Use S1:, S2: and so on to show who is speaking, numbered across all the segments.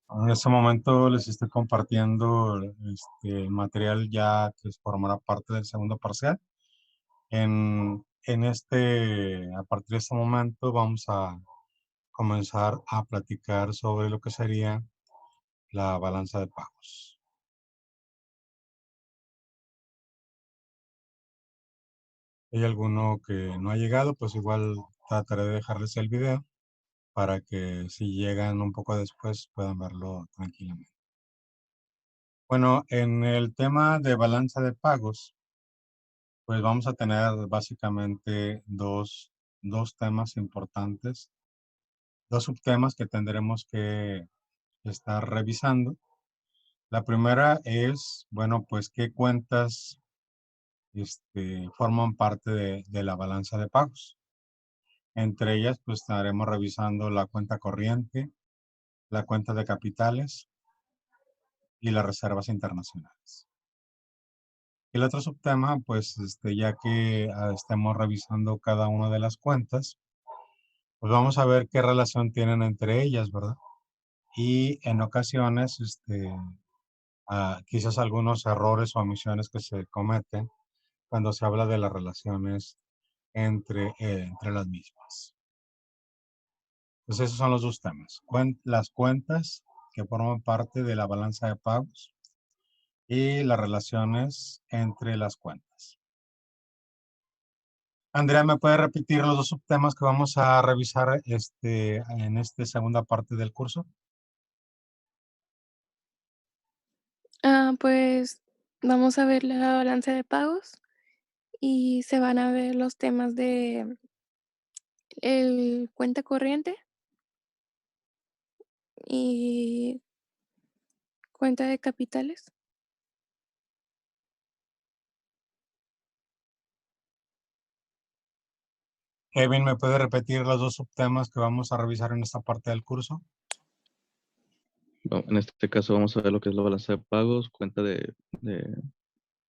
S1: En este momento les estoy compartiendo el material ya que formará parte del segundo parcial. A partir de este momento vamos a comenzar a platicar sobre lo que sería la balanza de pagos. Si hay alguno que no ha llegado, pues igual trataré de dejarles el video para que si llegan un poco después puedan verlo tranquilamente. Bueno, en el tema de balanza de pagos, pues vamos a tener básicamente dos temas importantes, dos subtemas que tendremos que estar revisando. La primera es, bueno, pues qué cuentas forman parte de la balanza de pagos. Entre ellas, pues estaremos revisando la cuenta corriente, la cuenta de capitales y las reservas internacionales. Y el otro subtema, pues ya que estemos revisando cada una de las cuentas, pues vamos a ver qué relación tienen entre ellas, ¿verdad? Y en ocasiones, quizás algunos errores o omisiones que se cometen cuando se habla de las relaciones entre las mismas. Entonces, esos son los dos temas. Las cuentas que forman parte de la balanza de pagos y las relaciones entre las cuentas. Andrea, ¿me puede repetir los dos subtemas que vamos a revisar en esta segunda parte del curso?
S2: Pues vamos a ver la balanza de pagos y se van a ver los temas de el cuenta corriente y cuenta de capitales.
S1: Kevin, ¿me puede repetir los dos subtemas que vamos a revisar en esta parte del curso?
S3: En este caso vamos a ver lo que es la balanza de pagos, cuenta de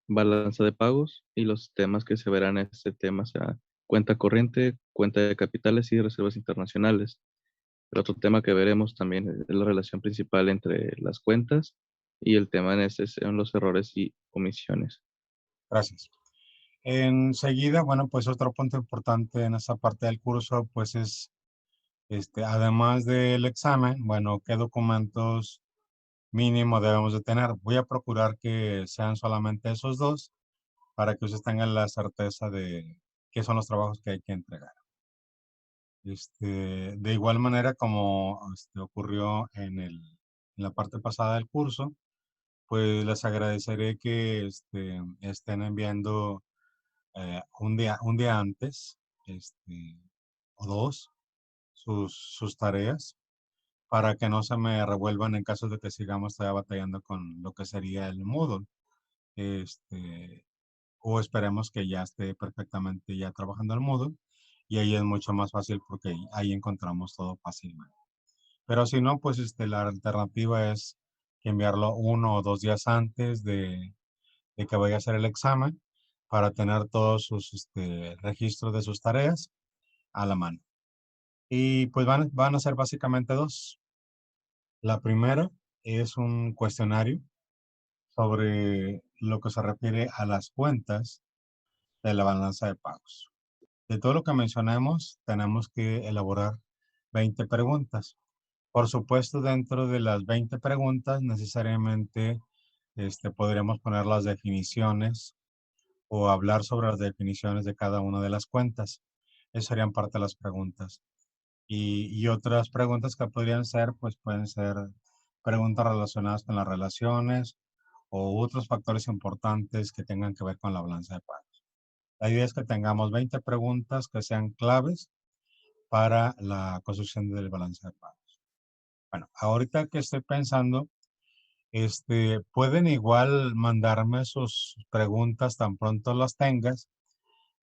S3: balanza de pagos y los temas que se verán en este tema será cuenta corriente, cuenta de capitales y reservas internacionales. El otro tema que veremos también es la relación principal entre las cuentas y el tema en este son los errores y omisiones.
S1: Gracias. Enseguida, bueno, pues otro punto importante en esta parte del curso, pues es, además del examen, bueno, qué documentos mínimo debemos de tener. Voy a procurar que sean solamente esos dos para que ustedes tengan la certeza de qué son los trabajos que hay que entregar. De igual manera como ocurrió en la parte pasada del curso, pues les agradeceré que estén enviando un día antes, o dos, sus tareas para que no se me revuelvan en caso de que sigamos todavía batallando con lo que sería el Moodle. Este, o esperemos que ya esté perfectamente ya trabajando el Moodle y ahí es mucho más fácil porque ahí encontramos todo fácilmente. Pero si no, pues la alternativa es que enviarlo 1 o 2 días antes de que vaya a hacer el examen para tener todos sus registros de sus tareas a la mano. Y pues van a ser básicamente dos. La primera es un cuestionario sobre lo que se refiere a las cuentas de la balanza de pagos. De todo lo que mencionamos, tenemos que elaborar 20 preguntas. Por supuesto, dentro de las 20 preguntas, necesariamente podremos poner las definiciones o hablar sobre las definiciones de cada una de las cuentas. Esas serían parte de las preguntas. Y otras preguntas que podrían ser, pues pueden ser preguntas relacionadas con las relaciones o otros factores importantes que tengan que ver con la balanza de pagos. La idea es que tengamos 20 preguntas que sean claves para la construcción del balance de pagos. Bueno, ahorita que estoy pensando, pueden igual mandarme sus preguntas tan pronto las tengas,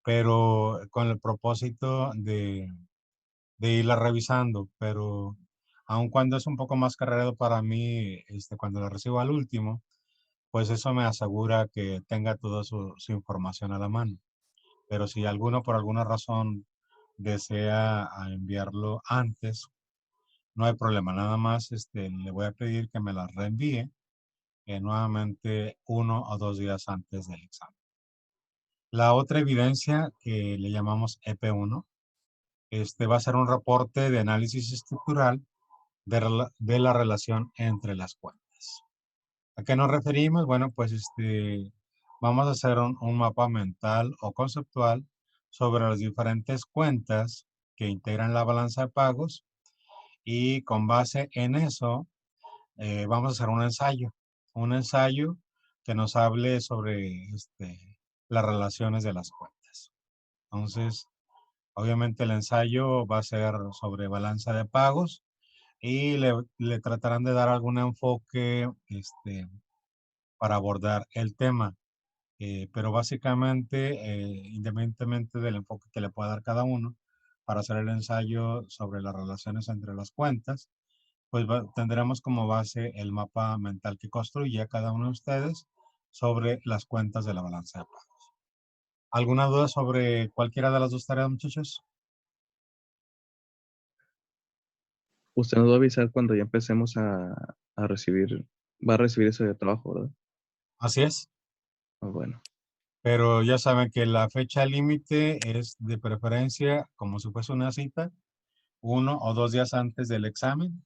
S1: pero con el propósito de irlas revisando, pero aun cuando es un poco más cargado para mí, cuando lo recibo al último, pues eso me asegura que tenga toda su información a la mano. Pero si alguno por alguna razón desea enviarlo antes, no hay problema. Nada más le voy a pedir que me las reenvíe nuevamente 1 o 2 días antes del examen. La otra evidencia que le llamamos EP1, va a ser un reporte de análisis estructural de la relación entre las cuentas. ¿A qué nos referimos? Bueno, pues vamos a hacer un mapa mental o conceptual sobre las diferentes cuentas que integran la balanza de pagos y con base en eso vamos a hacer un ensayo que nos hable sobre las relaciones de las cuentas. Entonces, obviamente el ensayo va a ser sobre balanza de pagos y le tratarán de dar algún enfoque para abordar el tema. Pero básicamente, independientemente del enfoque que le pueda dar cada uno, para hacer el ensayo sobre las relaciones entre las cuentas, pues tendremos como base el mapa mental que construye cada uno de ustedes sobre las cuentas de la balanza de pagos. ¿Alguna duda sobre cualquiera de las dos tareas, muchachos?
S3: Usted nos va a avisar cuando ya empecemos a recibir, va a recibir ese trabajo, ¿verdad?
S1: Así es,
S3: Ah, bueno,
S1: pero ya saben que la fecha límite es de preferencia, como si fuese una cita, 1 o 2 días antes del examen.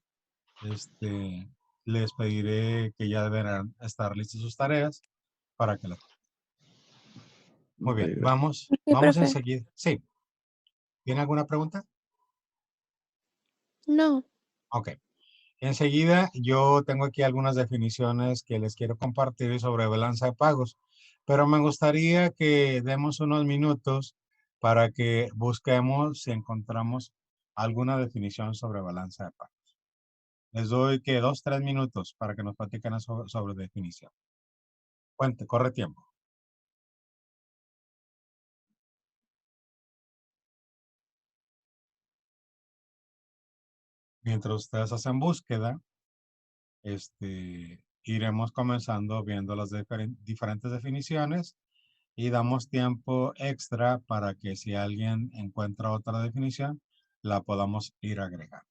S1: Les pediré que ya deberán estar listas sus tareas para que las... Muy
S3: ok,
S1: bien,
S3: gracias.
S1: vamos
S2: Profe.
S1: enseguida. Sí, ¿tiene alguna pregunta?
S2: No.
S1: Ok. Enseguida yo tengo aquí algunas definiciones que les quiero compartir sobre balanza de pagos, pero me gustaría que demos unos minutos para que busquemos si encontramos alguna definición sobre balanza de pagos. Les doy que 2, 3 minutos para que nos platiquen sobre definición. Cuente, corre tiempo. Mientras ustedes hacen búsqueda, iremos comenzando viendo las diferentes definiciones y damos tiempo extra para que si alguien encuentra otra definición, la podamos ir agregando.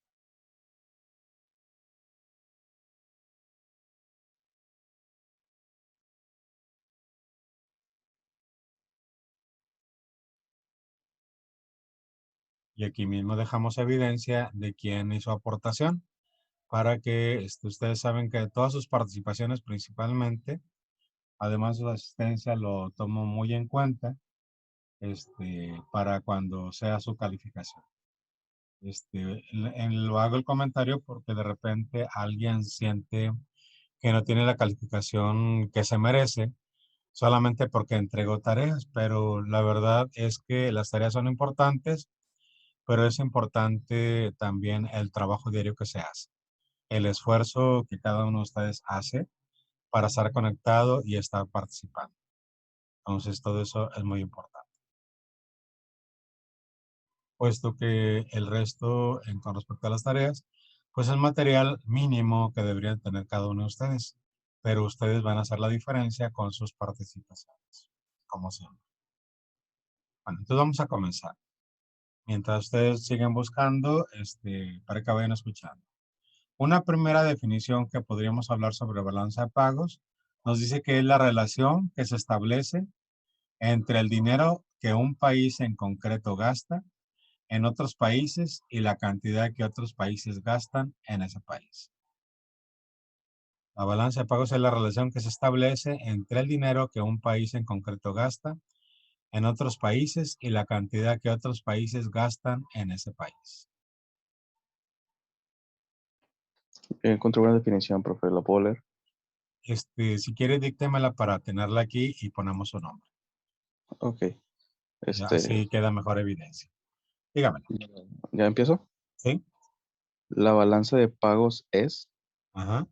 S1: Y aquí mismo dejamos evidencia de quién hizo aportación para que ustedes saben que todas sus participaciones principalmente, además de su asistencia, lo tomo muy en cuenta para cuando sea su calificación. Lo hago el comentario porque de repente alguien siente que no tiene la calificación que se merece solamente porque entregó tareas, pero la verdad es que las tareas son importantes, pero es importante también el trabajo diario que se hace, el esfuerzo que cada uno de ustedes hace para estar conectado y estar participando. Entonces, todo eso es muy importante. Puesto que el resto, con respecto a las tareas, pues es material mínimo que deberían tener cada uno de ustedes, pero ustedes van a hacer la diferencia con sus participaciones, como siempre. Bueno, entonces vamos a comenzar. Mientras ustedes siguen buscando, para que vayan escuchando. Una primera definición que podríamos hablar sobre balanza de pagos nos dice que es la relación que se establece entre el dinero que un país en concreto gasta en otros países y la cantidad que otros países gastan en ese país. La balanza de pagos es la relación que se establece entre el dinero que un país en concreto gasta en otros países y la cantidad que otros países gastan en ese país.
S3: Encontré una definición, profe, ¿la puedo leer?
S1: Si quiere, díctemela para tenerla aquí y ponemos su nombre.
S3: Ok,
S1: Ya así queda mejor evidencia. Dígamela.
S3: ¿ya empiezo?
S1: ¿Sí?
S3: La balanza de pagos es,
S1: Ajá.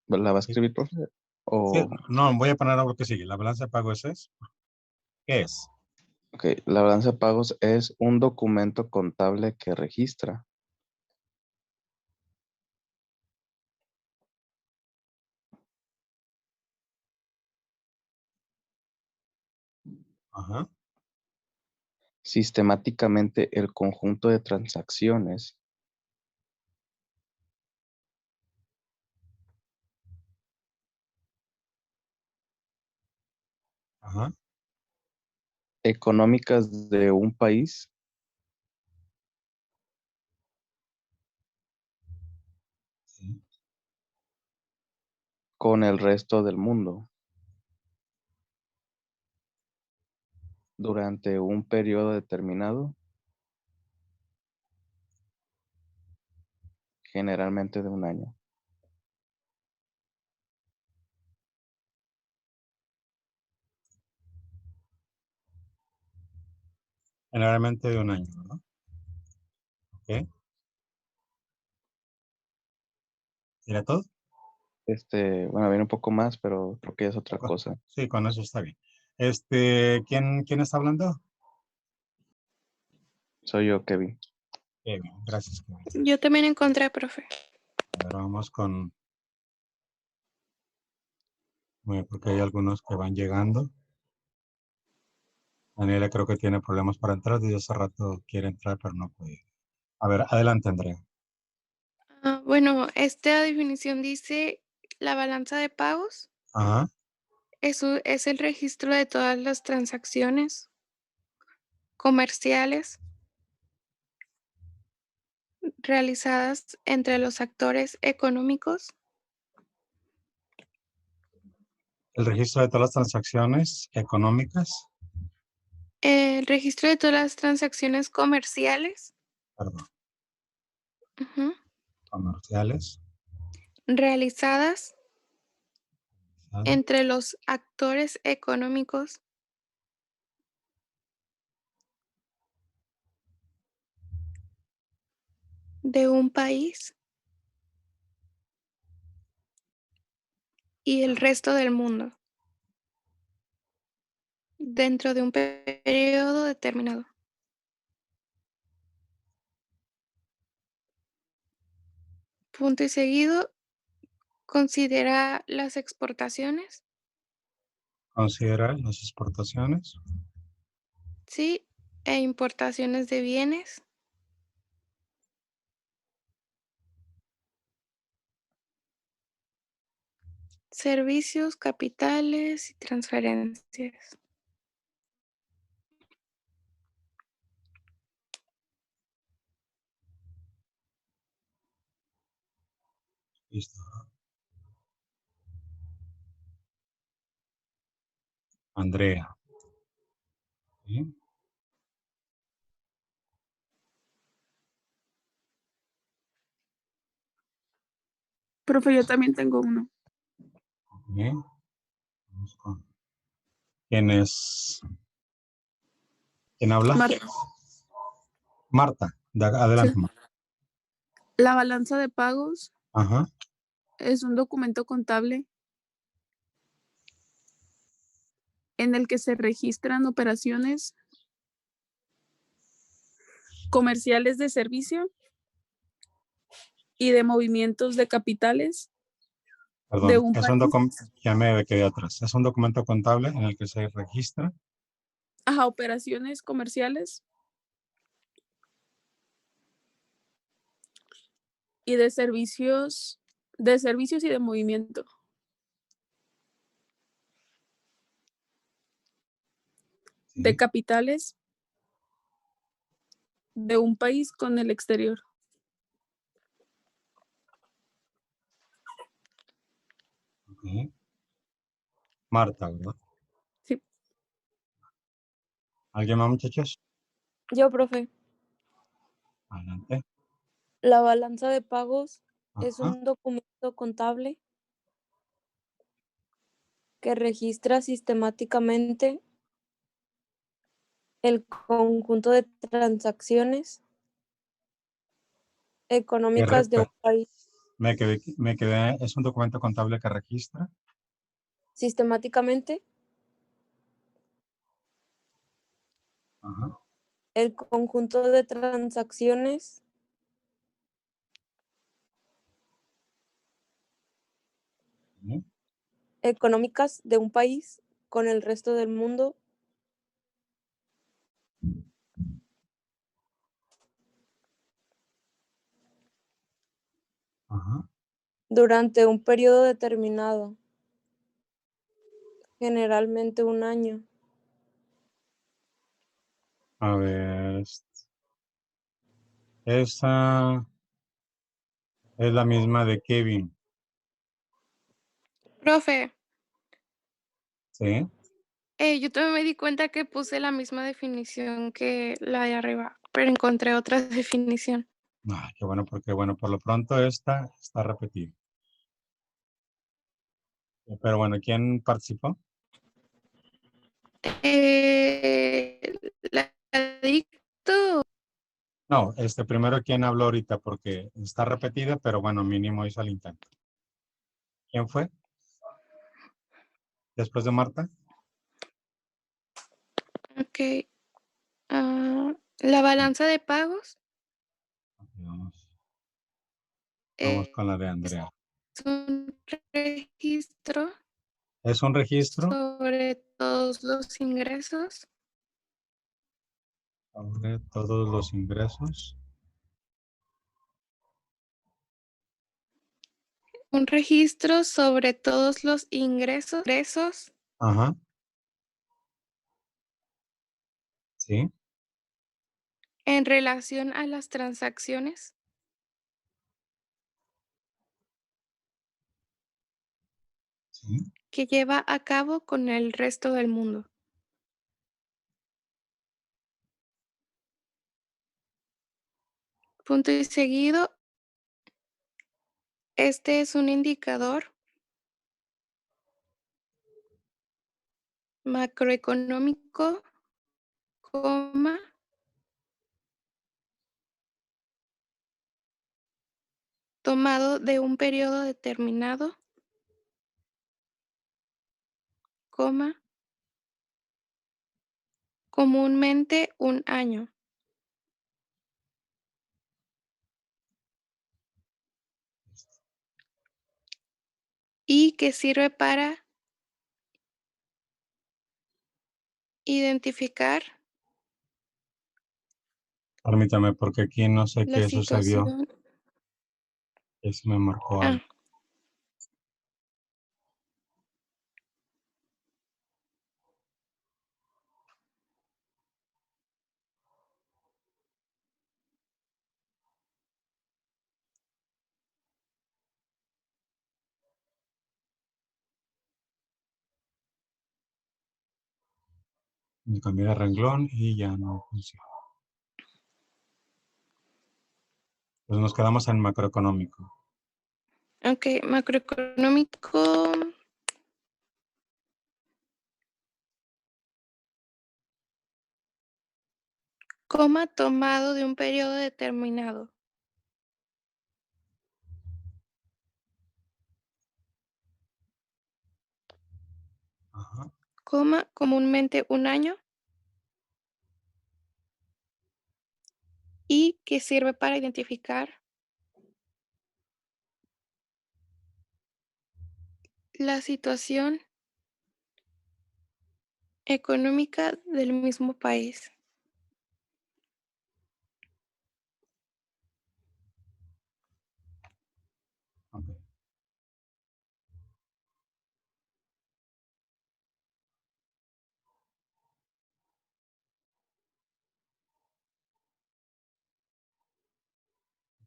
S3: ¿la va a
S1: Sí,
S3: escribir, profe?
S1: sí,
S3: O,
S1: no, voy a poner algo que sigue. La balanza de pagos es, ¿qué es?
S3: ok, la balanza de pagos es un documento contable que registra.
S1: Ajá.
S3: sistemáticamente el conjunto de transacciones
S1: Ajá.
S3: económicas de un país
S1: Sí.
S3: con el resto del mundo durante un periodo determinado, generalmente de un año.
S1: Generalmente de un año, ¿verdad? Ok. ¿Era todo?
S3: Bueno, viene un poco más, pero creo que es otra cosa.
S1: Sí, con eso está bien. ¿Quién está hablando?
S3: Soy yo, Kevin.
S1: Kevin. Gracias, Kevin.
S2: Yo también encontré, profe.
S1: Ahora vamos con, porque hay algunos que van llegando. Daniela creo que tiene problemas para entrar. Desde hace rato quiere entrar, pero no puede. A ver, adelante, Andrea.
S2: Bueno, esta definición dice la balanza de pagos.
S1: Ajá.
S2: Eso es el registro de todas las transacciones comerciales realizadas entre los actores económicos.
S1: El registro de todas las transacciones económicas,
S2: El registro de todas las transacciones comerciales,
S1: perdón,
S2: ujú,
S1: comerciales,
S2: realizadas
S1: ¿sabe?
S2: entre los actores económicos de un país y el resto del mundo dentro de un periodo determinado. Punto y seguido, considera las exportaciones,
S1: Considerar las exportaciones,
S2: sí, e importaciones de bienes, servicios, capitales y transferencias.
S1: listo. Andrea, ¿sí?
S4: Profe, yo también tengo uno.
S1: Bien. Vamos con- ¿Quién es? ¿Quién habla?
S4: Marta,
S1: Marta.
S4: sí.
S1: Adelante, Marta.
S4: La balanza de pagos
S1: Ajá.
S4: es un documento contable en el que se registran operaciones comerciales de servicio y de movimientos de capitales de
S1: Perdón,
S4: un
S1: es un
S4: país.
S1: documento, ya me quedé atrás. Es un documento contable en el que se registra.
S4: Ajá, operaciones comerciales y de servicios y de movimiento de
S1: Sí.
S4: capitales de un país con el exterior.
S1: Ok. Marta, ¿verdad?
S4: Sí.
S1: ¿Alguien más, muchachos?
S2: Yo, profe,
S1: Adelante.
S2: la balanza de pagos es
S1: Ajá.
S2: un documento contable que registra sistemáticamente el conjunto de transacciones
S1: Que
S2: económicas de un
S1: re-
S2: país
S1: me quedé, es un documento contable que registra.
S2: sistemáticamente
S1: Ajá.
S2: el conjunto de transacciones
S1: Sí.
S2: económicas de un país con el resto del mundo
S1: Ajá.
S4: durante un periodo determinado, generalmente un año.
S1: A ver, esa es la misma de Kevin,
S2: Profe,
S1: ¿sí?
S2: yo también me di cuenta que puse la misma definición que la de arriba, pero encontré otra definición.
S1: Ah, qué bueno, porque bueno, por lo pronto esta está repetida. Pero bueno, ¿quién participó?
S2: La dicto.
S1: No, primero quién habló ahorita, porque está repetida, pero bueno, mínimo hizo el intento. ¿Quién fue? Después de Marta.
S2: Ok. La balanza de pagos
S1: Ok, vamos
S2: es
S1: con la de Andrea.
S2: un registro
S1: ¿Es un registro?
S2: sobre todos los ingresos,
S1: Sobre todos los ingresos.
S2: un registro sobre todos los ingresos
S1: Ajá. Sí,
S2: en relación a las transacciones
S1: sí.
S2: que lleva a cabo con el resto del mundo. Punto y seguido, este es un indicador macroeconómico, coma, tomado de un periodo determinado, coma, comúnmente un año, y que sirve para identificar
S1: Permítame, porque aquí no sé
S2: la
S1: qué sucedió.
S2: situación.
S1: Eso me marcó algo.
S2: Ah,
S1: Me cambié de renglón y ya no funciona. Pues nos quedamos en macroeconómico.
S2: ok, macroeconómico, coma, tomado de un periodo determinado,
S1: Ajá.
S2: coma, comúnmente un año, y que sirve para identificar la situación económica del mismo país.
S1: Ok.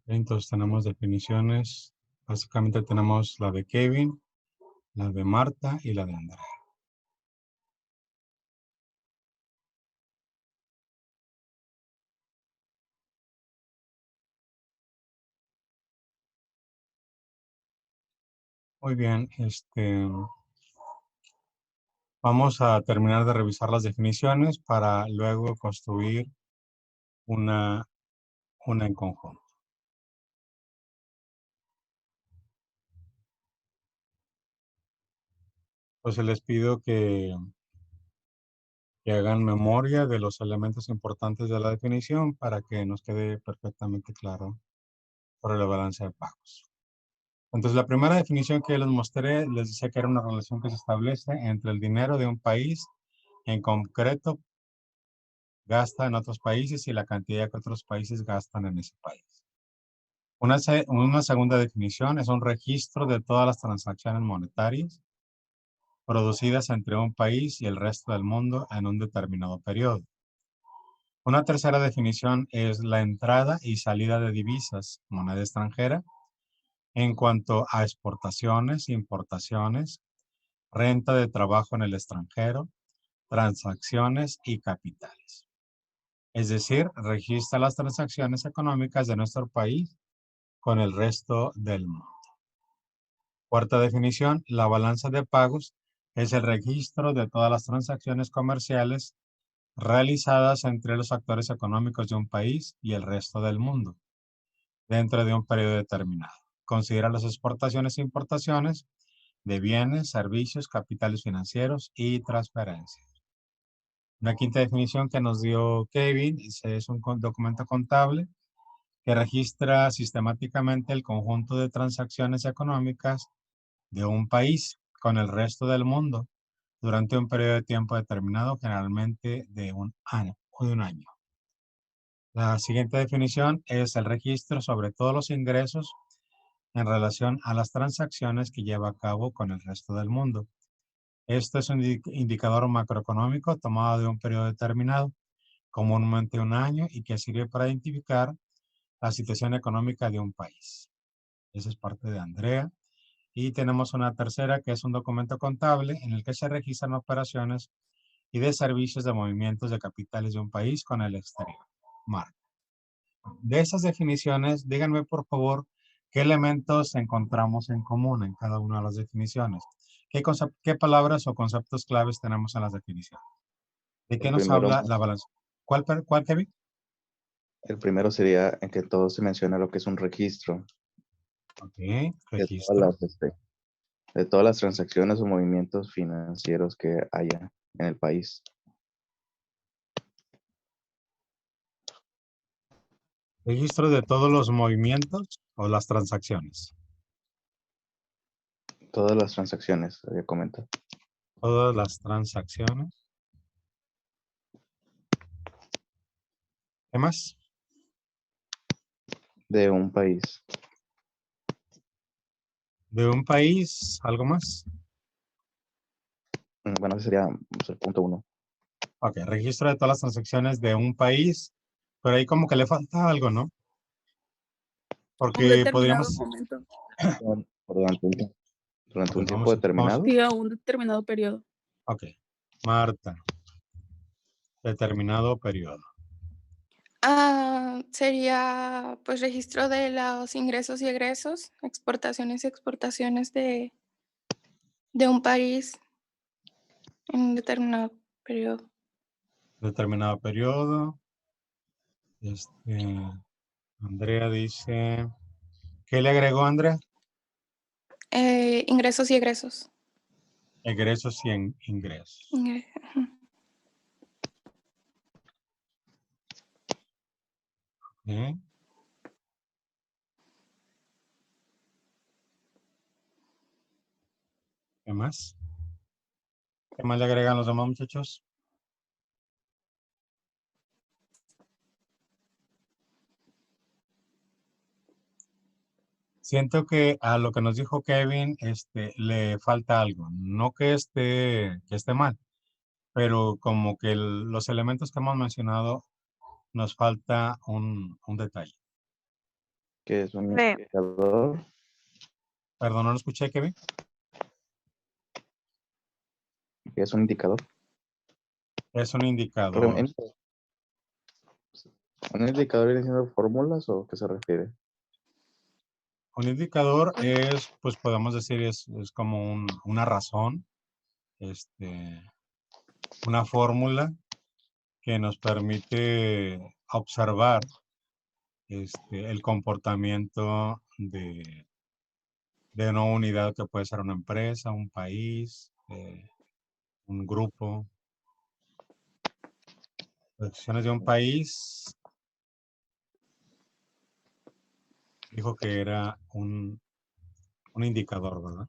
S1: Entonces tenemos definiciones. Básicamente tenemos la de Kevin, la de Marta y la de Andrea. Muy bien, vamos a terminar de revisar las definiciones para luego construir una en conjunto. Pues les pido que hagan memoria de los elementos importantes de la definición para que nos quede perfectamente claro sobre la balanza de pagos. Entonces, la primera definición que les mostré, les decía que era una relación que se establece entre el dinero de un país en concreto gasta en otros países y la cantidad que otros países gastan en ese país. Una segunda definición es un registro de todas las transacciones monetarias producidas entre un país y el resto del mundo en un determinado periodo. Una tercera definición es la entrada y salida de divisas, moneda extranjera, en cuanto a exportaciones, importaciones, renta de trabajo en el extranjero, transacciones y capitales. Es decir, registra las transacciones económicas de nuestro país con el resto del mundo. Cuarta definición, la balanza de pagos es el registro de todas las transacciones comerciales realizadas entre los actores económicos de un país y el resto del mundo, dentro de un periodo determinado. Considera las exportaciones e importaciones de bienes, servicios, capitales financieros y transferencias. Una quinta definición que nos dio Kevin es un documento contable que registra sistemáticamente el conjunto de transacciones económicas de un país con el resto del mundo durante un periodo de tiempo determinado, generalmente de un año o de un año. La siguiente definición es el registro sobre todos los ingresos en relación a las transacciones que lleva a cabo con el resto del mundo. Este es un indicador macroeconómico tomado de un periodo determinado, comúnmente un año, y que sirve para identificar la situación económica de un país. Esa es parte de Andrea. Y tenemos una tercera que es un documento contable en el que se registran operaciones y de servicios de movimientos de capitales de un país con el exterior. Marc. De esas definiciones, díganme por favor qué elementos encontramos en común en cada una de las definiciones. ¿Qué palabras o conceptos claves tenemos en las definiciones? ¿De qué
S3: El
S1: nos
S3: primero,
S1: habla la balanza? ¿Cuál, Kevin?
S3: el primero sería en que todo se menciona lo que es un registro
S1: Ok,
S3: de
S1: registro.
S3: de todas las transacciones o movimientos financieros que haya en el país.
S1: Registro de todos los movimientos o las transacciones.
S3: Todas las transacciones, había comentado.
S1: Todas las transacciones. ¿Qué más?
S3: De un país.
S1: De un país, ¿algo más?
S3: Bueno, ese sería pues, el punto 1.
S1: Ok, registro de todas las transacciones de un país, pero ahí como que le falta algo, ¿no?
S4: Un
S1: Porque
S4: determinado
S1: podríamos,
S4: momento.
S3: Durante un
S1: pues
S3: tiempo determinado.
S4: Sí, a un determinado periodo.
S1: ok, Marta, determinado periodo.
S2: Sería pues registro de los ingresos y egresos, exportaciones y exportaciones de un país en un determinado periodo.
S1: Determinado periodo. Andrea dice, ¿qué le agregó Andrea?
S2: Ingresos y egresos.
S1: Egresos y ingresos.
S2: Ujú.
S1: Ok. ¿Qué más? ¿Qué más le agregan los demás muchachos? Siento que a lo que nos dijo Kevin, le falta algo. No que esté mal, pero como que los elementos que hemos mencionado, nos falta un detalle.
S3: Que es un
S2: Sí.
S3: indicador.
S1: Perdón, no lo escuché, Kevin.
S3: Que es un indicador.
S1: Es un
S3: Porque
S1: indicador.
S3: ¿un indicador viene siendo fórmulas o qué se refiere?
S1: Un indicador es, pues podemos decir, es como una razón, una fórmula que nos permite observar el comportamiento de una unidad que puede ser una empresa, un país, un grupo. Las acciones de un país, dijo que era un indicador, ¿verdad?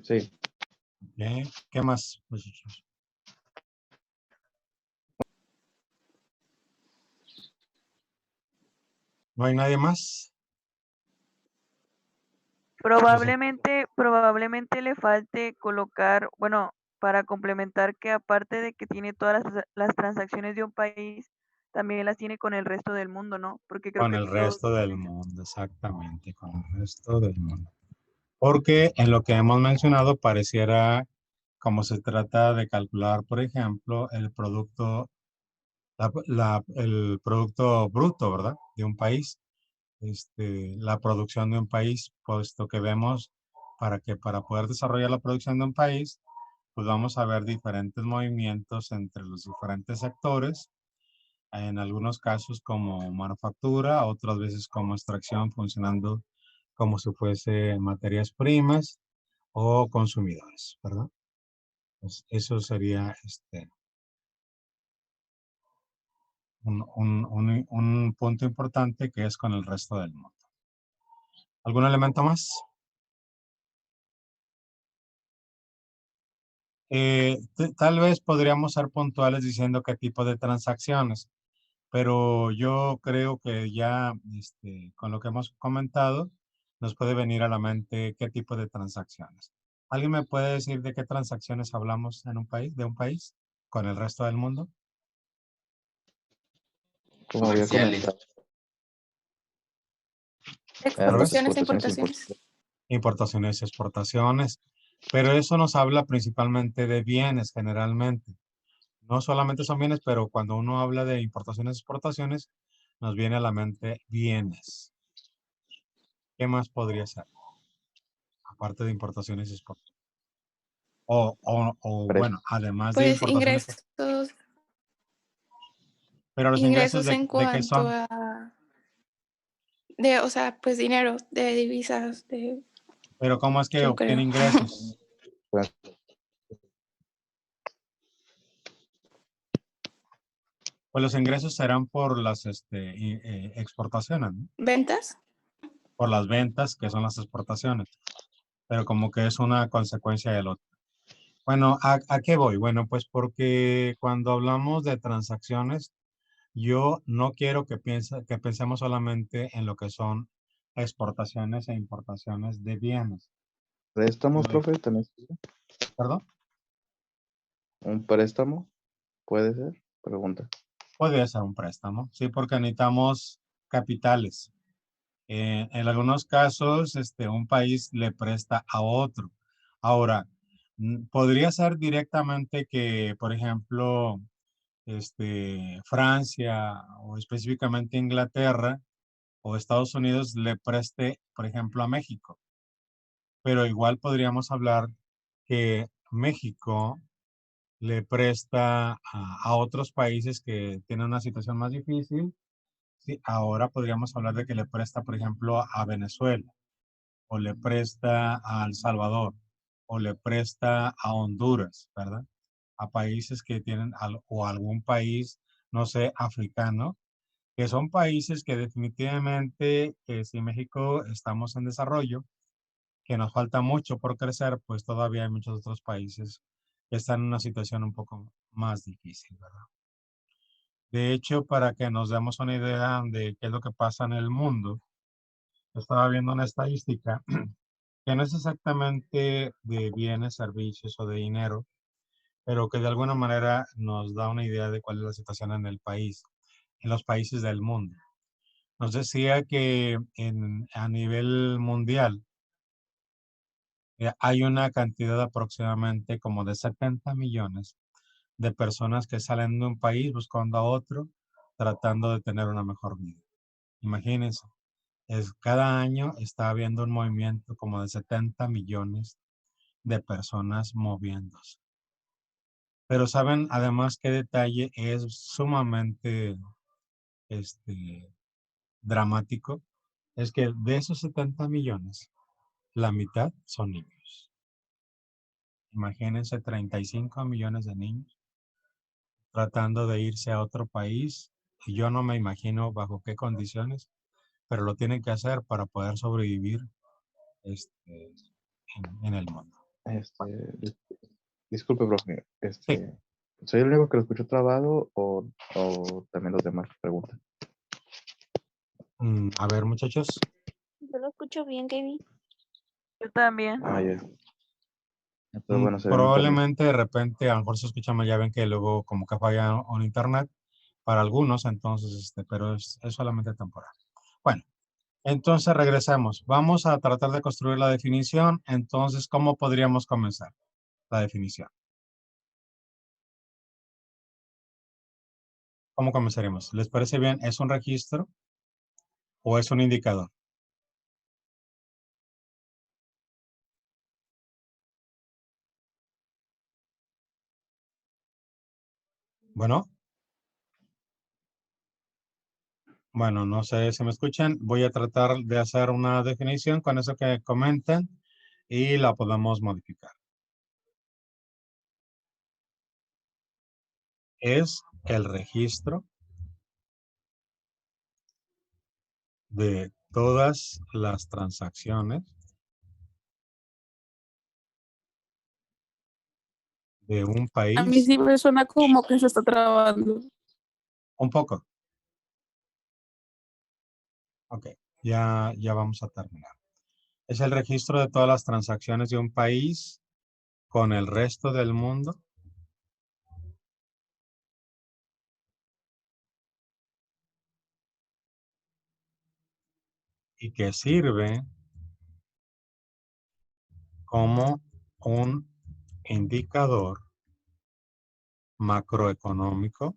S3: Sí.
S1: Ok. ¿Qué más, muchachos? ¿No hay nadie más?
S5: Probablemente le falte colocar, bueno, para complementar que aparte de que tiene todas las transacciones de un país, también las tiene con el resto del mundo, ¿no? Porque creo
S1: Con
S5: que
S1: el
S5: todos
S1: resto del
S5: tienen
S1: mundo, exactamente, con el resto del mundo. Porque en lo que hemos mencionado pareciera como se trata de calcular, por ejemplo, el producto, el producto bruto, ¿verdad? De un país, la producción de un país, puesto que vemos para poder desarrollar la producción de un país, pues vamos a ver diferentes movimientos entre los diferentes sectores, en algunos casos como manufactura, otras veces como extracción, funcionando como si fuese materias primas o consumidores, ¿verdad? Pues eso sería un punto importante que es con el resto del mundo. ¿Algún elemento más? Tal vez podríamos ser puntuales diciendo qué tipo de transacciones, pero yo creo que ya con lo que hemos comentado, nos puede venir a la mente qué tipo de transacciones. ¿Alguien me puede decir de qué transacciones hablamos en un país, de un país, con el resto del mundo?
S3: Como había
S6: Comerciales.
S3: comentado,
S1: ¿Otra vez?
S2: Exportaciones e
S3: exportaciones e
S2: importaciones.
S1: Importaciones y exportaciones, pero eso nos habla principalmente de bienes generalmente. No solamente son bienes, pero cuando uno habla de importaciones y exportaciones, nos viene a la mente bienes. ¿Qué más podría ser? Aparte de importaciones y exportaciones.
S3: Precios.
S1: Bueno, además de
S2: Pues
S1: importaciones, pero los ingresos
S2: ingresos en
S1: de qué
S2: cuanto
S1: son,
S2: o sea, pues dinero, de divisas,
S1: pero ¿cómo es que
S2: yo
S1: obtiene
S2: creo.
S1: ingresos?
S3: Pues,
S1: Pues los ingresos serán por las exportaciones, ¿no?
S2: ¿Ventas?
S1: Por las ventas, que son las exportaciones, pero como que es una consecuencia del otro. Bueno, ¿a qué voy? Bueno, pues porque cuando hablamos de transacciones, yo no quiero que pensemos solamente en lo que son exportaciones e importaciones de bienes.
S3: préstamos,
S1: Yo-
S3: profe, también sirve.
S1: ¿Perdón?
S3: Un préstamo, puede ser, pregunta.
S1: Puede ser un préstamo, sí, porque necesitamos capitales. En algunos casos, un país le presta a otro. Ahora, podría ser directamente que, por ejemplo, Francia o específicamente Inglaterra o Estados Unidos le preste, por ejemplo, a México. Pero igual podríamos hablar que México le presta a otros países que tienen una situación más difícil. Sí, ahora podríamos hablar de que le presta, por ejemplo, a Venezuela, o le presta a El Salvador, o le presta a Honduras, ¿verdad? A países que tienen, o algún país, no sé, africano, que son países que definitivamente, si México estamos en desarrollo, que nos falta mucho por crecer, pues todavía hay muchos otros países que están en una situación un poco más difícil, ¿verdad? De hecho, para que nos demos una idea de qué es lo que pasa en el mundo, estaba viendo una estadística que no es exactamente de bienes, servicios o de dinero, pero que de alguna manera nos da una idea de cuál es la situación en el país, en los países del mundo. Nos decía que a nivel mundial hay una cantidad aproximadamente como de 70 millones de personas que salen de un país buscando a otro, tratando de tener una mejor vida. Imagínense, cada año está habiendo un movimiento como de 70 millones de personas moviéndose. Pero saben, además, qué detalle es sumamente dramático, es que de esos 70 millones, la mitad son niños. Imagínense 35 millones de niños tratando de irse a otro país. Y yo no me imagino bajo qué condiciones, pero lo tienen que hacer para poder sobrevivir en el mundo.
S3: Este, disculpe, profe.
S1: Sí,
S3: ¿Soy el único que lo escuchó trabado o también los demás preguntan?
S1: A ver, muchachos.
S6: Yo lo escucho bien, Kevin.
S5: Yo también.
S3: Ah, ya. Pero bueno, se ve mejor.
S1: Probablemente de repente a lo mejor se escucha mal, ya ven que luego como que falla en internet para algunos, entonces, pero es solamente temporal. Bueno, entonces regresemos. Vamos a tratar de construir la definición. Entonces, ¿cómo podríamos comenzar la definición? ¿Cómo comenzaríamos? ¿Les parece bien? ¿Es un registro o es un indicador? Bueno. Bueno, no sé si me escuchan. Voy a tratar de hacer una definición con eso que comenten y la podemos modificar. Es el registro de todas las transacciones de un
S4: A mí
S1: país.
S4: sí me suena como que se está trabando.
S1: Un poco. Ok, ya vamos a terminar. Es el registro de todas las transacciones de un país con el resto del mundo y que sirve como un indicador macroeconómico